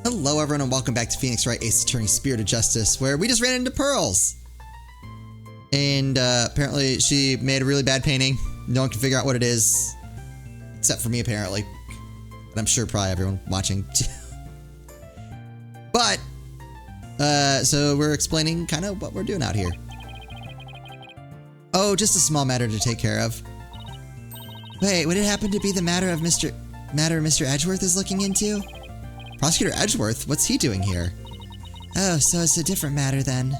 Hello everyone and welcome back to Phoenix Wright Ace Attorney Spirit of Justice, where we just ran into Pearls. And apparently she made a really bad painting. No one can figure out what it is. Except for me, apparently. And I'm sure probably everyone watching. But, so we're explaining kind of what we're doing out here. Oh, just a small matter to take care of. Wait, would it happen to be the matter Mr. Edgeworth is looking into? Prosecutor Edgeworth? What's he doing here? Oh, so it's a different matter then.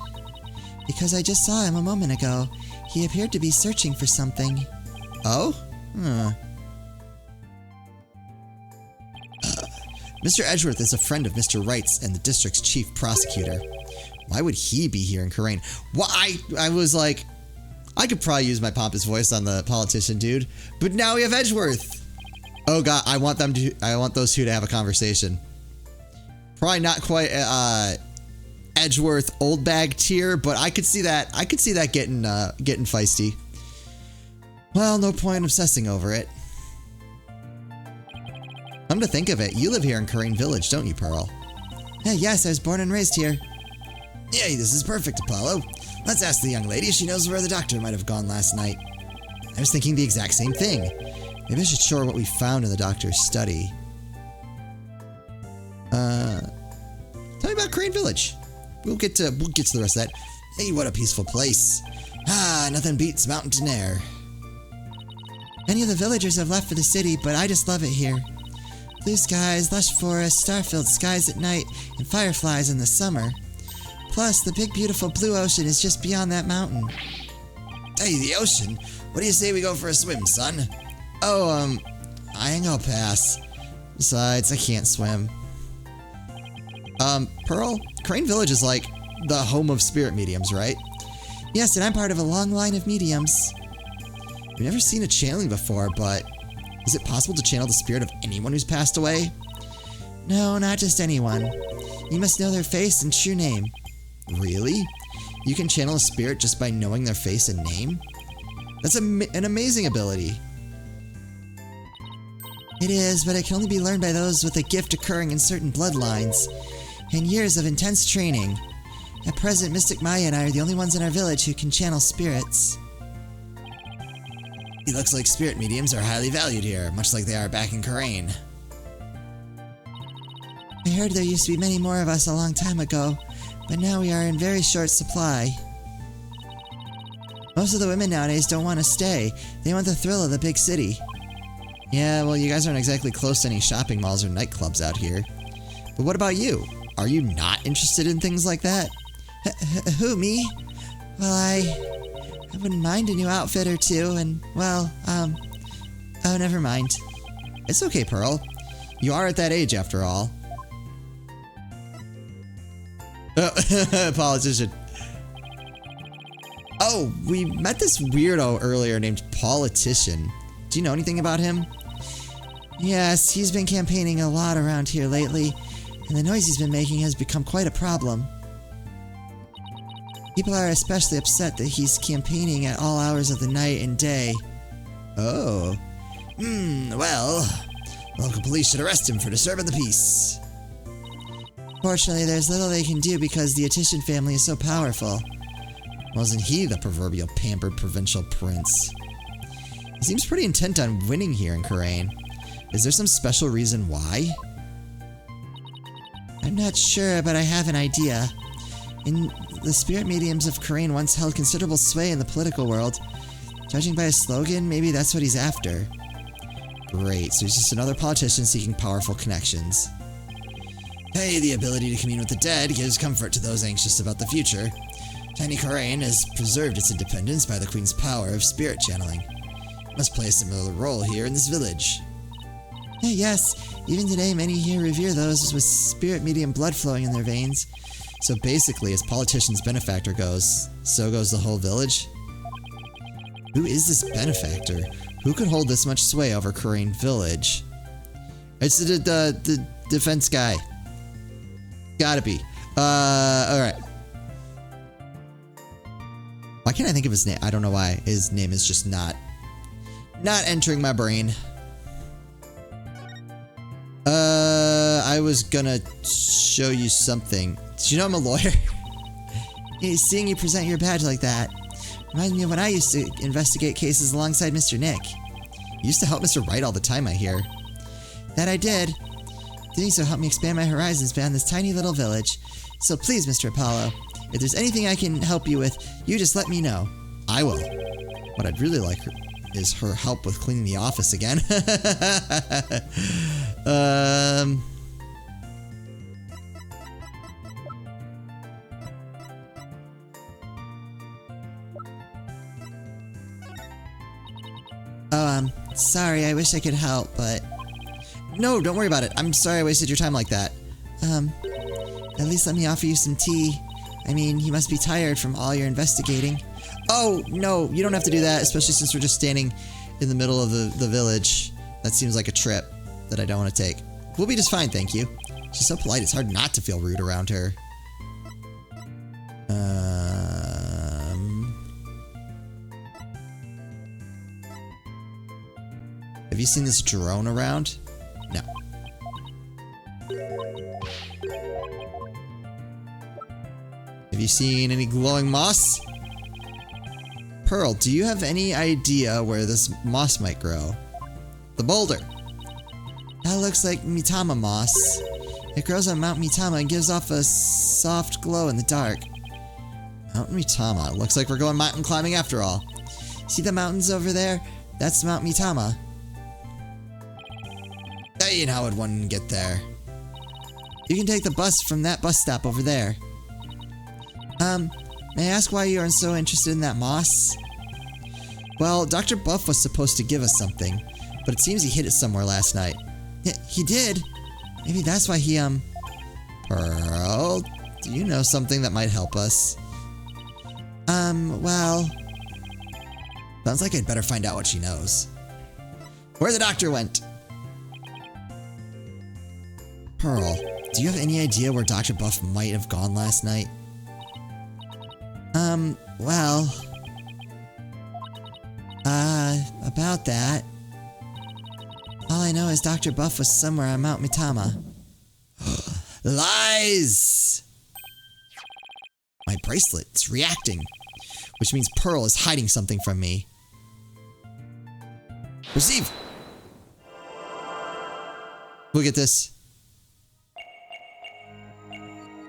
Because I just saw him a moment ago. He appeared to be searching for something. Oh? Mr. Edgeworth is a friend of Mr. Wright's and the district's chief prosecutor. Why would he be here in Karain? Why? I was like, I could probably use my pompous voice on the politician dude, but now we have Edgeworth. Oh god, I want those two to have a conversation. Probably not quite Edgeworth old bag tier, but I could see that. I could see that getting feisty. Well, no point obsessing over it. Come to think of it, you live here in Karain Village, don't you, Pearl? Yes, I was born and raised here. Yay, this is perfect, Apollo. Let's ask the young lady if she knows where the doctor might have gone last night. I was thinking the exact same thing. Maybe I should show her what we found in the doctor's study. Tell me about Karain Village. We'll get to the rest of that. Hey, what a peaceful place. Nothing beats mountain air. Many of the villagers have left for the city, but I just love it here. Blue skies, lush forests, star-filled skies at night, and fireflies in the summer. Plus, the big beautiful blue ocean is just beyond that mountain. Hey, the ocean? What do you say we go for a swim, son? Oh, I think I'll pass. Besides, I can't swim. Pearl, Karain Village is like the home of spirit mediums, right? Yes, and I'm part of a long line of mediums. I've never seen a channeling before, but is it possible to channel the spirit of anyone who's passed away? No, not just anyone. You must know their face and true name. Really? You can channel a spirit just by knowing their face and name? That's an amazing ability. It is, but it can only be learned by those with a gift occurring in certain bloodlines, and years of intense training. At present, Mystic Maya and I are the only ones in our village who can channel spirits. It looks like spirit mediums are highly valued here, much like they are back in Karain. I heard there used to be many more of us a long time ago, but now we are in very short supply. Most of the women nowadays don't want to stay. They want the thrill of the big city. Yeah, well, you guys aren't exactly close to any shopping malls or nightclubs out here. But what about you? Are you not interested in things like that? Who, me? Well, I wouldn't mind a new outfit or two, and, well, oh, never mind. It's okay, Pearl. You are at that age, after all. Politician. Oh, we met this weirdo earlier named Politician. Do you know anything about him? Yes, he's been campaigning a lot around here lately, and the noise he's been making has become quite a problem. People are especially upset that he's campaigning at all hours of the night and day. Oh. Well, local police should arrest him for disturbing the peace. Fortunately, there's little they can do because the Attition family is so powerful. Wasn't he the proverbial pampered provincial prince? He seems pretty intent on winning here in Karain. Is there some special reason why? I'm not sure, but I have an idea. The spirit mediums of Karain once held considerable sway in the political world. Judging by his slogan, maybe that's what he's after. Great, so he's just another politician seeking powerful connections. Hey, the ability to commune with the dead gives comfort to those anxious about the future. Tiny Karain has preserved its independence by the Queen's power of spirit channeling. It must play a similar role here in this village. Yes, even today many here revere those with spirit medium blood flowing in their veins. So basically, as politician's benefactor goes, so goes the whole village? Who is this benefactor? Who could hold this much sway over Karain Village? It's the defense guy. Gotta be. Alright. Why can't I think of his name? I don't know why. His name is just not entering my brain. I was gonna show you something. Did you know I'm a lawyer? Seeing you present your badge like that reminds me of when I used to investigate cases alongside Mr. Nick. You used to help Mr. Wright all the time, I hear. That I did. Doing so helped me expand my horizons beyond this tiny little village. So please, Mr. Apollo, if there's anything I can help you with, you just let me know. I will. What I'd really like is her help with cleaning the office again. Sorry, I wish I could help, but... No, don't worry about it. I'm sorry I wasted your time like that. At least let me offer you some tea. I mean, you must be tired from all your investigating. Oh, no, you don't have to do that, especially since we're just standing in the middle of the village. That seems like a trip that I don't want to take. We'll be just fine, thank you. She's so polite, it's hard not to feel rude around her. Have you seen this drone around? No. Have you seen any glowing moss? Pearl, do you have any idea where this moss might grow? The boulder. That looks like Mitama moss. It grows on Mount Mitama and gives off a soft glow in the dark. Mount Mitama. Looks like we're going mountain climbing after all. See the mountains over there? That's Mount Mitama. And how would one get there? You can take the bus from that bus stop over there. May I ask why you are so interested in that moss? Well, Dr. Buff was supposed to give us something, but it seems he hid it somewhere last night. He did? Maybe that's why he, Pearl, do you know something that might help us? Well... Sounds like I'd better find out what she knows. Where the doctor went! Pearl, do you have any idea where Dr. Buff might have gone last night? Well... about that... All I know is Dr. Buff was somewhere on Mount Mitama. Lies! My bracelet's reacting, which means Pearl is hiding something from me. Receive! Look at this.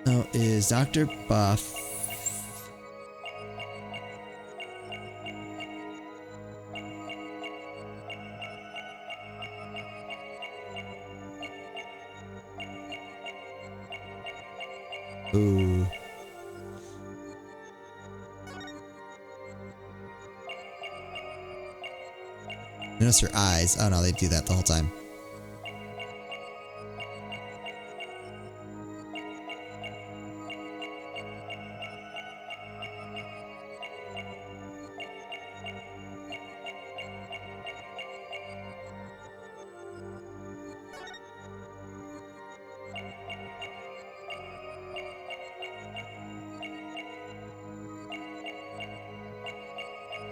Oh, is Dr. Buff... Ooh. Notice her eyes. Oh no, they do that the whole time.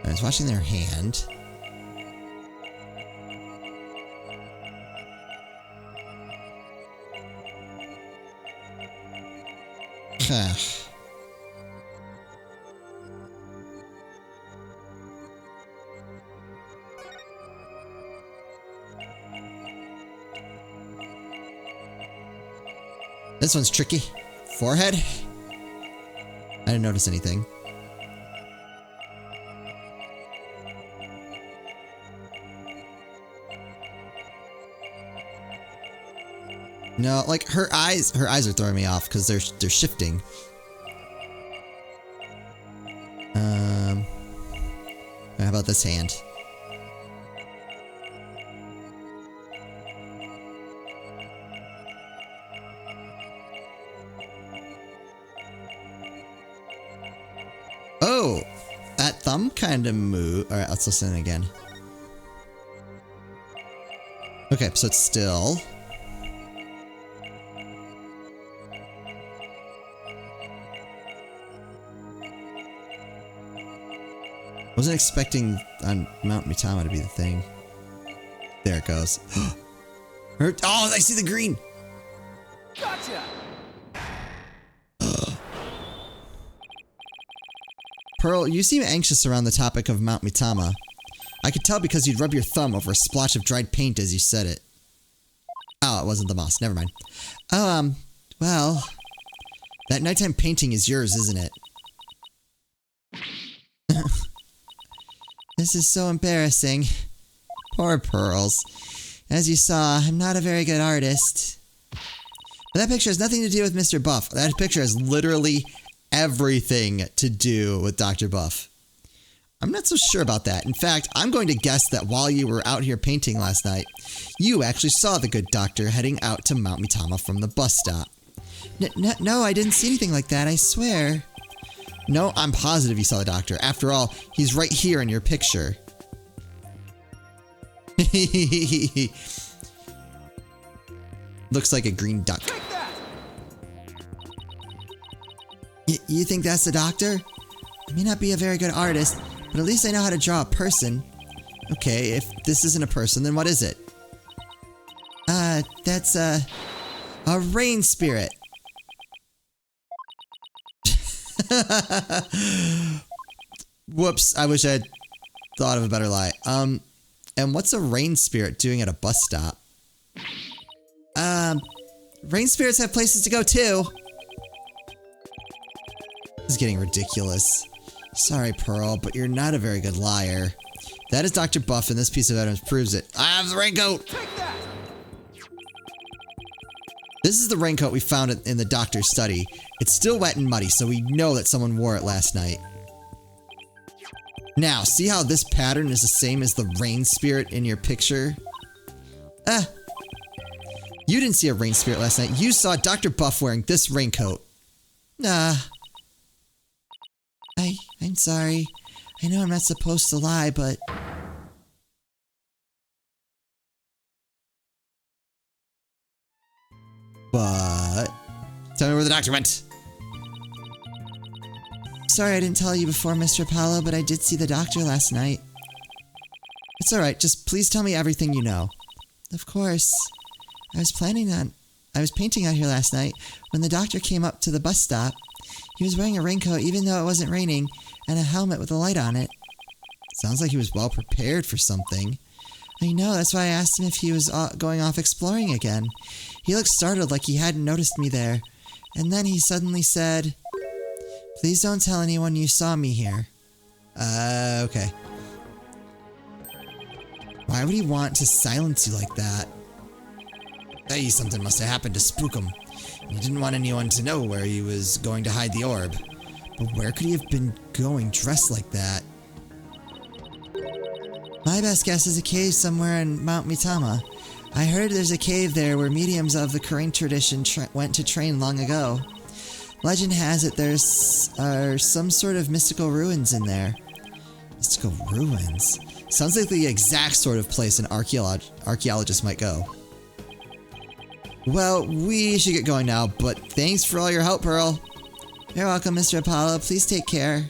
I was watching their hand. This one's tricky. Forehead? I didn't notice anything. No, like her eyes are throwing me off because they're shifting. How about this hand? Oh, that thumb kind of move. All right, let's listen again. Okay, so it's still. Wasn't expecting on Mount Mitama to be the thing. There it goes. Oh, I see the green. Gotcha! Pearl, you seem anxious around the topic of Mount Mitama. I could tell because you'd rub your thumb over a splotch of dried paint as you said it. Oh, it wasn't the moss. Never mind. Oh, well... That nighttime painting is yours, isn't it? This is so embarrassing. Poor Pearls. As you saw, I'm not a very good artist. But that picture has nothing to do with Mr. Buff. That picture has literally everything to do with Dr. Buff. I'm not so sure about that. In fact, I'm going to guess that while you were out here painting last night, you actually saw the good doctor heading out to Mount Mitama from the bus stop. No, I didn't see anything like that, I swear. No, I'm positive you saw the doctor. After all, he's right here in your picture. Looks like a green duck. You think that's the doctor? I may not be a very good artist, but at least I know how to draw a person. Okay, if this isn't a person, then what is it? That's a rain spirit. Whoops, I wish I'd thought of a better lie. And what's a rain spirit doing at a bus stop? Rain spirits have places to go too. This is getting ridiculous. Sorry, Pearl, but you're not a very good liar. That is Dr. Buff, and this piece of evidence proves it. I have the raincoat! This is the raincoat we found in the doctor's study. It's still wet and muddy, so we know that someone wore it last night. Now, see how this pattern is the same as the rain spirit in your picture? You didn't see a rain spirit last night. You saw Dr. Buff wearing this raincoat. I'm sorry. I know I'm not supposed to lie, but... Tell me where the doctor went. Sorry I didn't tell you before, Mr. Apollo, but I did see the doctor last night. It's alright, just please tell me everything you know. Of course. I was painting out here last night when the doctor came up to the bus stop. He was wearing a raincoat even though it wasn't raining, and a helmet with a light on it. Sounds like he was well prepared for something. I know, that's why I asked him if he was going off exploring again. He looked startled like he hadn't noticed me there. And then he suddenly said, "Please don't tell anyone you saw me here." Okay. Why would he want to silence you like that? Hey, something must have happened to spook him. He didn't want anyone to know where he was going to hide the orb. But where could he have been going dressed like that? My best guess is a cave somewhere in Mount Mitama. I heard there's a cave there where mediums of the Korean tradition went to train long ago. Legend has it are some sort of mystical ruins in there. Mystical ruins? Sounds like the exact sort of place an archaeologist might go. Well, we should get going now, but thanks for all your help, Pearl. You're welcome, Mr. Apollo. Please take care.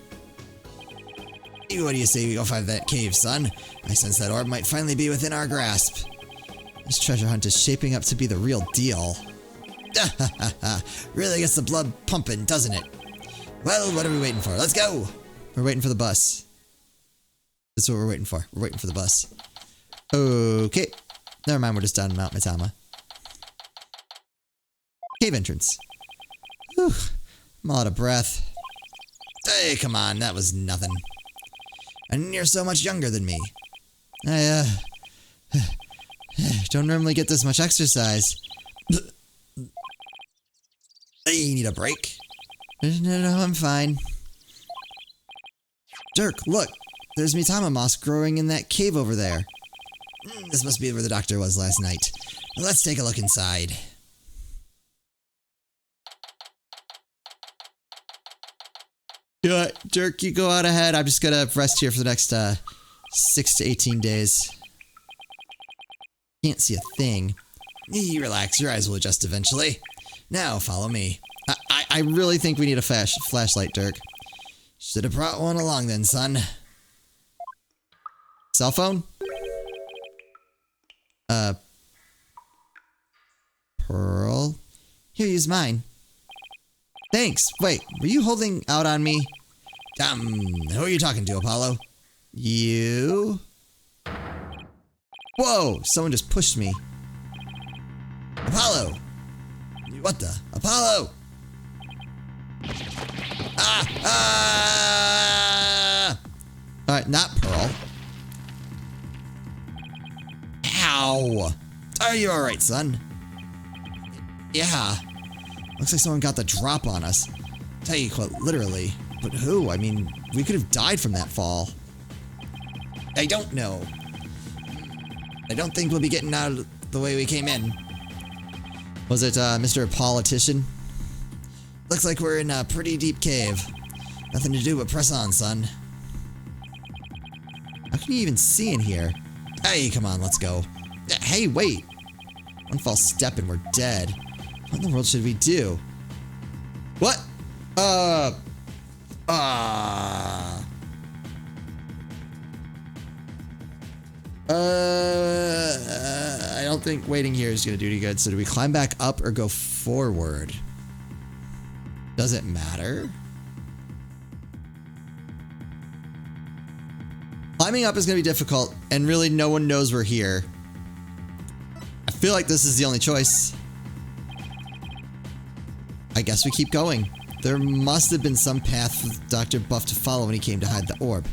Hey, what do you say we go find that cave, son? I sense that orb might finally be within our grasp. This treasure hunt is shaping up to be the real deal. Really gets the blood pumping, doesn't it? Well, what are we waiting for? Let's go! We're waiting for the bus. That's what we're waiting for. We're waiting for the bus. Okay. Never mind, we're just down in Mount Mitama. Cave entrance. Whew. I'm all out of breath. Hey, come on, that was nothing. And you're so much younger than me. I, don't normally get this much exercise. Hey, you need a break? No, I'm fine. Dirk, look! There's Mitama moss growing in that cave over there. This must be where the doctor was last night. Let's take a look inside. Dirk, you go out ahead. I'm just gonna rest here for the next 6 to 18 days. Can't see a thing. You relax, your eyes will adjust eventually. Now, follow me. I really think we need a flashlight, Dirk. Should have brought one along then, son. Cell phone? Pearl? Here, use mine. Thanks. Wait, were you holding out on me? Who are you talking to, Apollo? You? Whoa, someone just pushed me. Apollo! What the? Apollo! Alright, not Pearl. Ow! Are you alright, son? Yeah. Looks like someone got the drop on us. Tell you what, literally. But who? I mean, we could have died from that fall. I don't know. I don't think we'll be getting out of the way we came in. Was it, Mr. Politician? Looks like we're in a pretty deep cave. Nothing to do but press on, son. How can you even see in here? Hey, come on, let's go. Hey, wait! One false step and we're dead. What in the world should we do? What? I don't think waiting here is gonna do any good. So do we climb back up or go forward? Does it matter? Climbing up is gonna be difficult, and really no one knows we're here. I feel like this is the only choice. I guess we keep going. There must have been some path for Dr. Buff to follow when he came to hide the orb.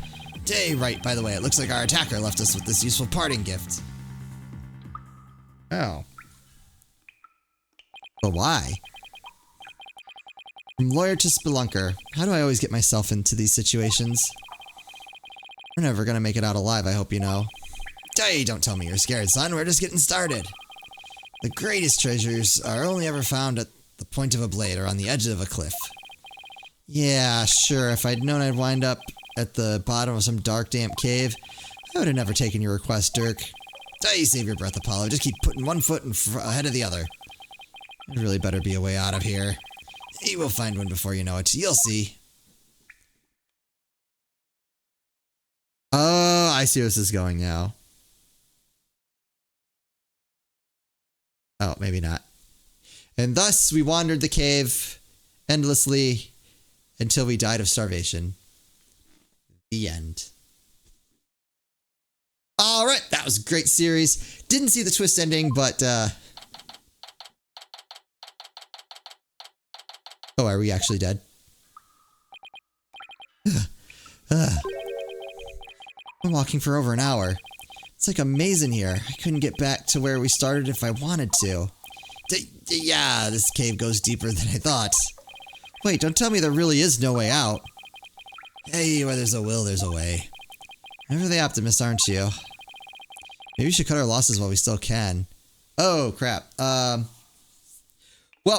Right, by the way, it looks like our attacker left us with this useful parting gift. Oh. But why? From lawyer to spelunker, how do I always get myself into these situations? We're never gonna make it out alive, I hope you know. Hey, don't tell me you're scared, son. We're just getting started. The greatest treasures are only ever found at the point of a blade or on the edge of a cliff. Yeah, sure, if I'd known I'd wind up at the bottom of some dark, damp cave, I would have never taken your request, Dirk. Hey, save your breath, Apollo. Just keep putting one foot ahead of the other. There'd really better be a way out of here. You will find one before you know it. You'll see. Oh, I see where this is going now. Oh, maybe not. And thus we wandered the cave endlessly until we died of starvation. The end. Alright, that was a great series. Didn't see the twist ending, but oh, are we actually dead? I'm walking for over an hour. It's like a maze in here. I couldn't get back to where we started if I wanted to. Yeah, this cave goes deeper than I thought. Wait, don't tell me there really is no way out. Hey, where there's a will, there's a way. Ever the optimist, aren't you? Maybe we should cut our losses while we still can. Oh, crap. Well,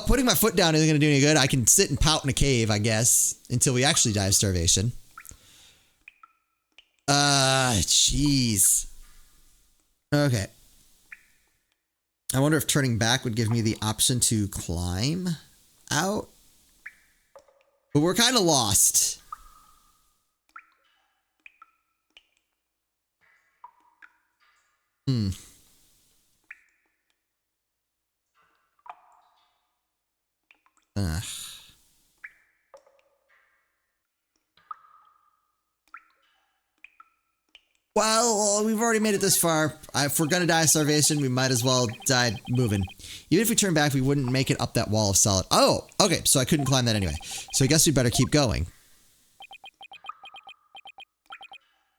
putting my foot down isn't going to do any good. I can sit and pout in a cave, I guess, until we actually die of starvation. Jeez. Okay. I wonder if turning back would give me the option to climb out. But we're kind of lost. Ugh. Well, we've already made it this far. If we're gonna die of starvation, we might as well die moving. Even if we turn back, we wouldn't make it up that wall of solid. Oh, okay, so I couldn't climb that anyway. So I guess we better keep going.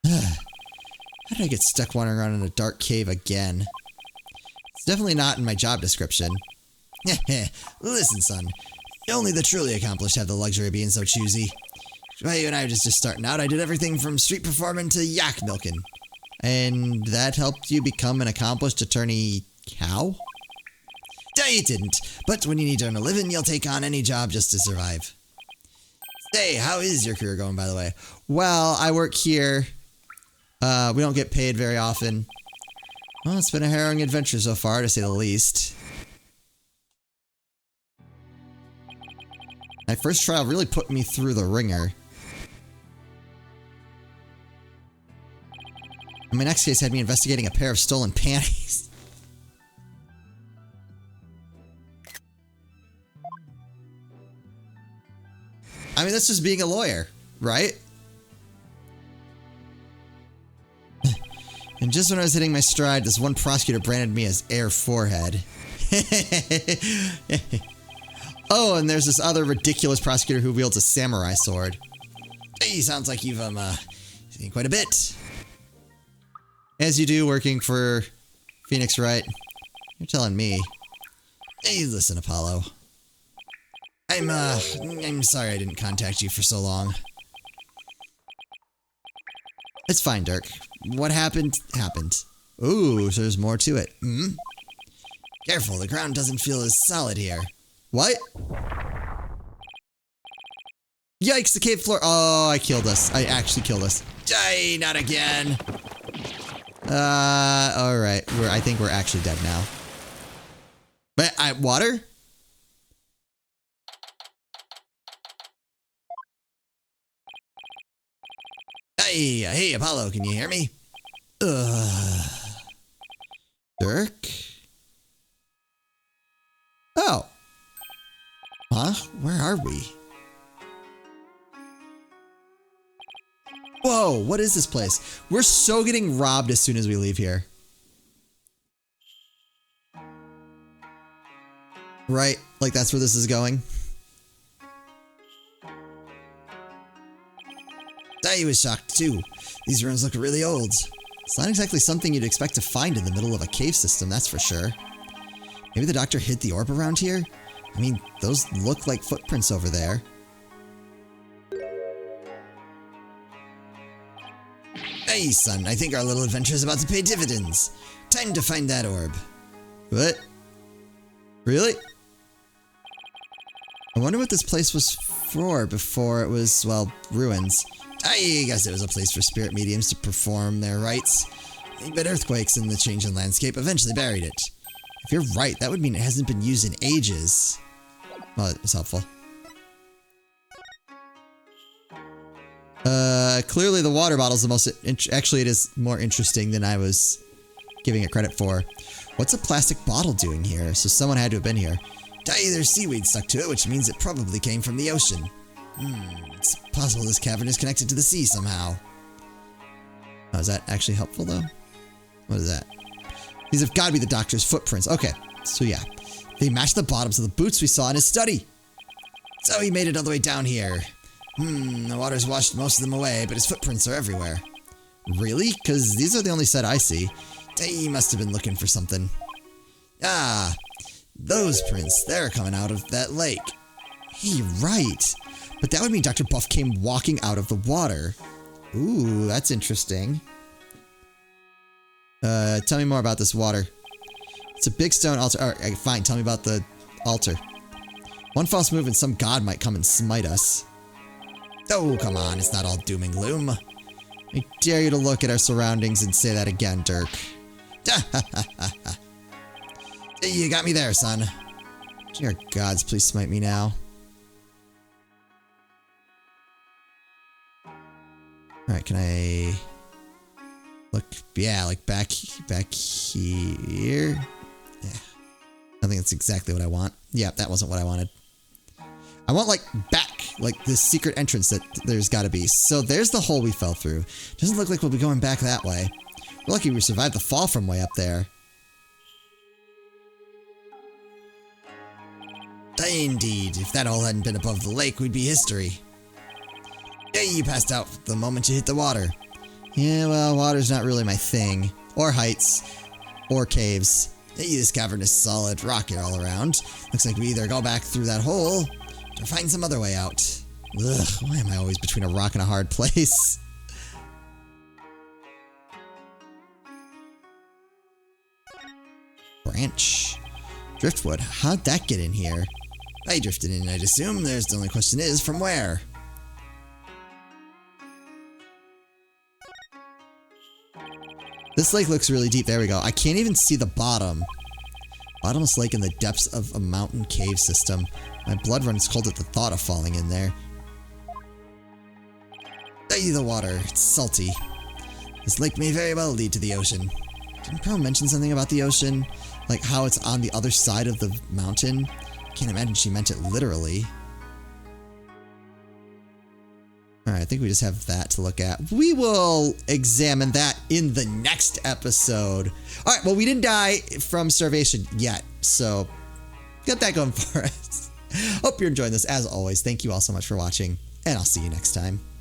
How did I get stuck wandering around in a dark cave again? It's definitely not in my job description. Listen, son. Only the truly accomplished have the luxury of being so choosy. While you and I were just starting out, I did everything from street performing to yak milking. And that helped you become an accomplished attorney cow? No, you didn't. But when you need to earn a living, you'll take on any job just to survive. Hey, how is your career going, by the way? Well, I work here. We don't get paid very often. Well, it's been a harrowing adventure so far, to say the least. My first trial really put me through the ringer. And my next case had me investigating a pair of stolen panties. I mean, that's just being a lawyer, right? And just when I was hitting my stride, this one prosecutor branded me as Air Forehead. Oh, and there's this other ridiculous prosecutor who wields a samurai sword. Hey, sounds like you've seen quite a bit. As you do working for Phoenix Wright. You're telling me. Hey, listen, Apollo. I'm sorry I didn't contact you for so long. It's fine, Dirk. What happened, happened. Ooh, so there's more to it. Hmm? Careful, the ground doesn't feel as solid here. What? Yikes, the cave floor. Oh, I killed us. I actually killed us. Die, not again. Alright. I think we're actually dead now. But, water? Hey, Apollo, can you hear me? Dirk? Oh. Huh? Where are we? Whoa, what is this place? We're so getting robbed as soon as we leave here. Right? Like that's where this is going? I was shocked too. These rooms look really old. It's not exactly something you'd expect to find in the middle of a cave system, that's for sure. Maybe the doctor hid the orb around here? I mean, those look like footprints over there. Hey, son, I think our little adventure is about to pay dividends. Time to find that orb. What? Really? I wonder what this place was for before it was, well, ruins. I guess it was a place for spirit mediums to perform their rites. But earthquakes and the change in landscape eventually buried it. If you're right, that would mean it hasn't been used in ages. Well, it was helpful. Clearly the water bottle's the most... Actually, it is more interesting than I was giving it credit for. What's a plastic bottle doing here? So someone had to have been here. There's seaweed stuck to it, which means it probably came from the ocean. It's possible this cavern is connected to the sea somehow. Oh, is that actually helpful, though? What is that? These have got to be the doctor's footprints. Okay, so yeah. They match the bottoms of the boots we saw in his study. So he made it all the way down here. The water's washed most of them away, but his footprints are everywhere. Really? Because these are the only set I see. He must have been looking for something. Ah, those prints, they're coming out of that lake. Hey, right. But that would mean Dr. Buff came walking out of the water. Ooh, that's interesting. Tell me more about this water. It's a big stone altar. Alright, fine, tell me about the altar. One false move and some god might come and smite us. Oh, come on, it's not all doom and gloom. I dare you to look at our surroundings and say that again, Dirk. You got me there, son. Dear gods, please smite me now. Alright, can I... Look, yeah, like back here? Yeah. I think that's exactly what I want. Yeah, that wasn't what I wanted. I want, like, back. Like, this secret entrance that there's gotta be. So there's the hole we fell through. Doesn't look like we'll be going back that way. We're lucky we survived the fall from way up there. Indeed. If that hole hadn't been above the lake, we'd be history. Hey, you passed out the moment you hit the water. Yeah, well, water's not really my thing. Or heights. Or caves. Hey, this cavern is solid, rocky all around. Looks like we either go back through that hole, or find some other way out. Ugh, why am I always between a rock and a hard place? Branch. Driftwood, how'd that get in here? I drifted in, I'd assume. The only question is, from where? This lake looks really deep. There we go. I can't even see the bottom. Bottomless lake in the depths of a mountain cave system. My blood runs cold at the thought of falling in there. Hey, the water. It's salty. This lake may very well lead to the ocean. Didn't Pearl mention something about the ocean? Like how it's on the other side of the mountain? Can't imagine she meant it literally. All right, I think we just have that to look at. We will examine that in the next episode. All right, well, we didn't die from starvation yet, so got that going for us. Hope you're enjoying this. As always, thank you all so much for watching, and I'll see you next time.